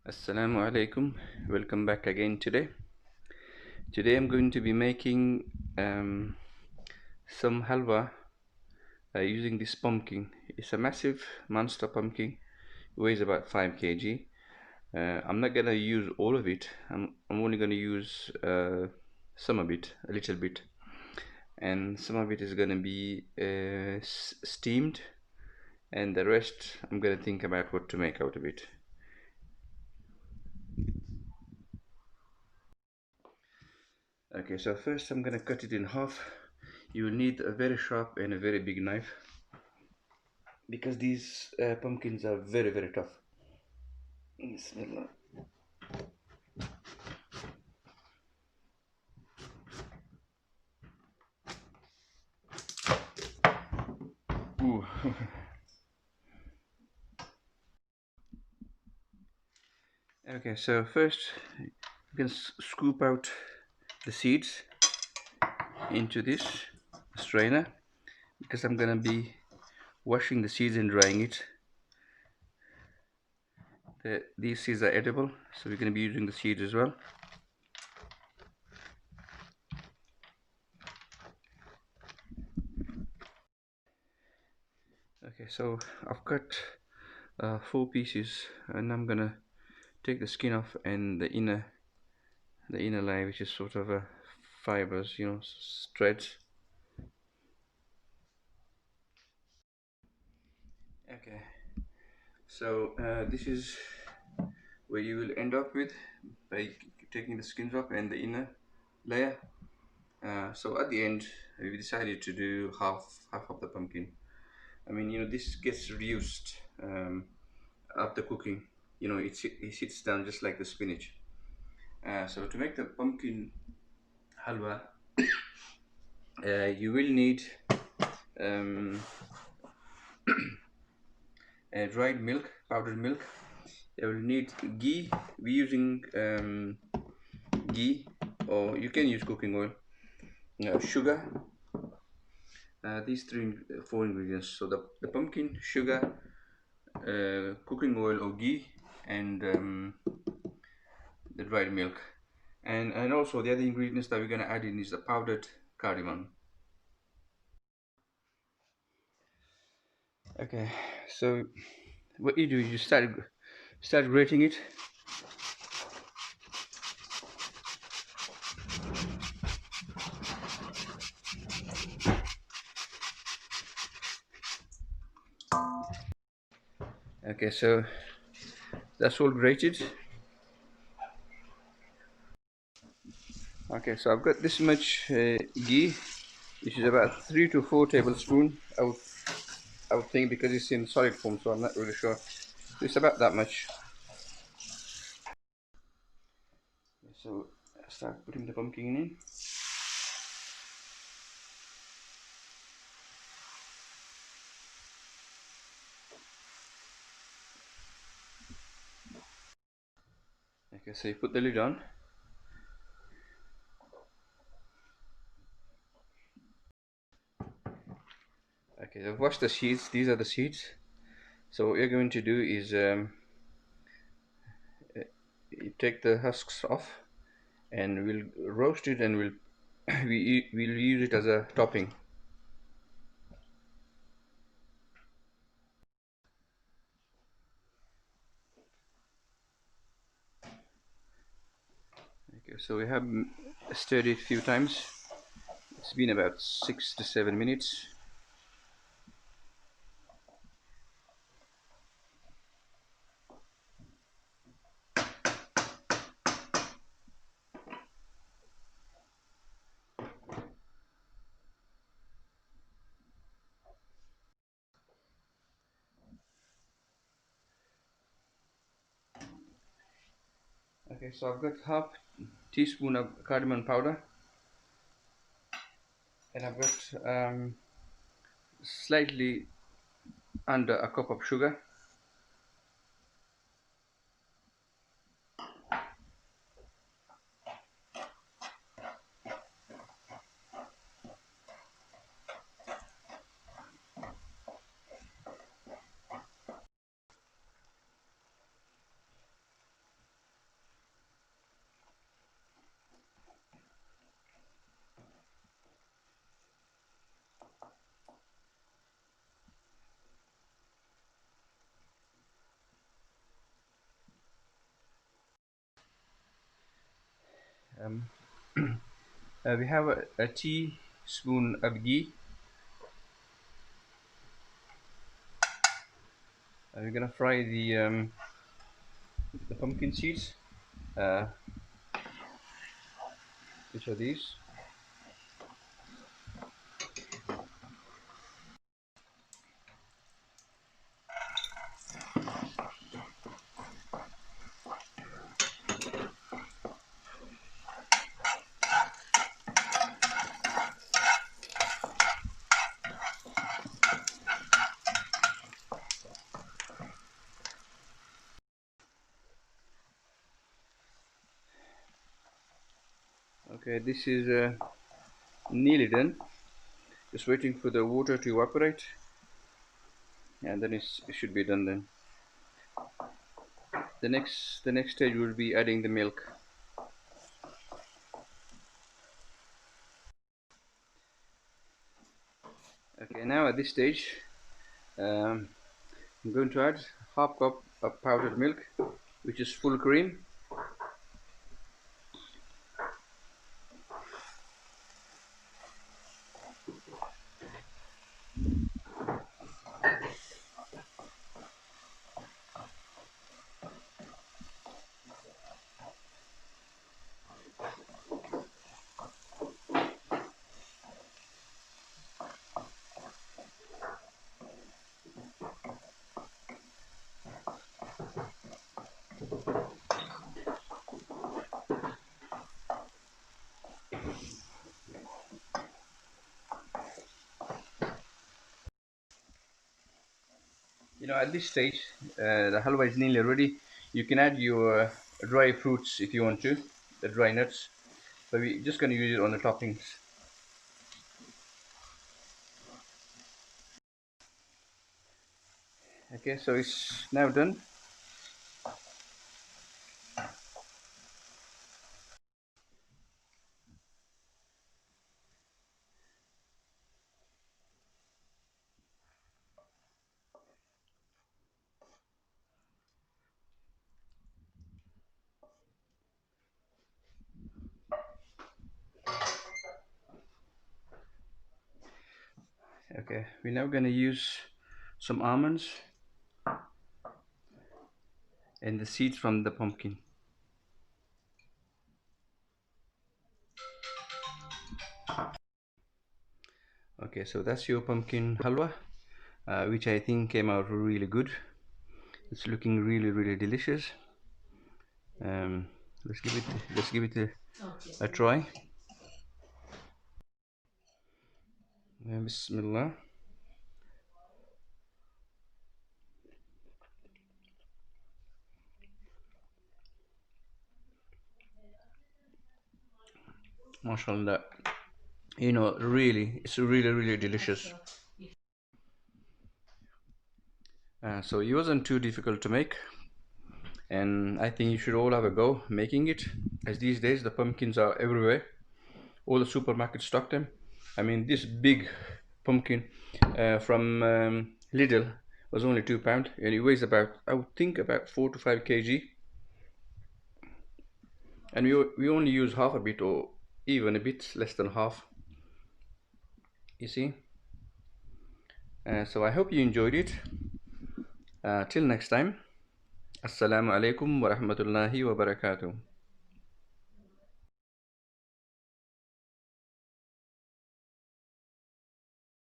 Assalamu alaikum. Welcome back again today. Today I'm going to be making some halwa using this pumpkin. It's a massive monster pumpkin. It weighs about 5 kg. I'm not gonna use all of it. I'm only gonna use some of it, a little bit, and some of it is gonna be steamed, and the rest I'm gonna think about what to make out of it. Okay, so first I'm gonna cut it in half. You will need a very sharp and a very big knife because these pumpkins are very tough. Bismillah. Ooh. Okay, so first you can scoop out the seeds into this strainer because I'm gonna be washing the seeds and drying it. These seeds are edible, so we're gonna be using the seeds as well. Okay, so I've cut 4 pieces, and I'm gonna take the skin off and the inner layer, which is sort of fibers, threads. Okay, so this is where you will end up with by taking the skins off and the inner layer. So at the end, we decided to do half of the pumpkin. I mean, this gets reduced after cooking. It sits down just like the spinach. So to make the pumpkin halwa, you will need um, dried milk, powdered milk. You will need ghee. We're using ghee, or you can use cooking oil. Sugar. These four ingredients. So the pumpkin, sugar, cooking oil or ghee, and the dried milk. And also the other ingredients that we're going to add in is the powdered cardamom. Okay, so what you do is you start grating it. Okay, so that's all grated. Okay, so I've got this much ghee, which is about 3 to 4 tablespoons. I would think, because it's in solid form, so I'm not really sure. So it's about that much. So I start putting the pumpkin in. Okay, so you put the lid on. Okay, I've washed the seeds. These are the seeds. So what you're going to do is you take the husks off, and we'll roast it, and we'll use it as a topping. Okay, so we have stirred it a few times. It's been about 6 to 7 minutes. Okay, so I've got half teaspoon of cardamom powder, and I've got slightly under a cup of sugar. Um, we have a teaspoon of ghee. We're gonna fry the pumpkin seeds, uh, which are these. Okay, this is nearly done. Just waiting for the water to evaporate, and then it should be done then. The next stage will be adding the milk. Okay, now at this stage, um, I'm going to add half cup of powdered milk, which is full cream. At this stage, the halwa is nearly ready. You can add your dry fruits if you want to, the dry nuts, but we're just going to use it on the toppings. Okay, so it's now done. Okay, we're now going to use some almonds and the seeds from the pumpkin. Okay, so that's your pumpkin halwa, which I think came out really good. It's looking really delicious. Let's give it a try. Bismillah. MashaAllah. Really, it's really delicious. So it wasn't too difficult to make, and I think you should all have a go making it, as these days the pumpkins are everywhere. All the supermarkets stock them. I mean, this big pumpkin from Lidl was only £2, and it weighs about, I would think, about 4 to 5 kg. And we only use half a bit, or even a bit less than half. You see. So I hope you enjoyed it. Till next time. Assalamu alaikum wa rahmatullahi wa barakatuh.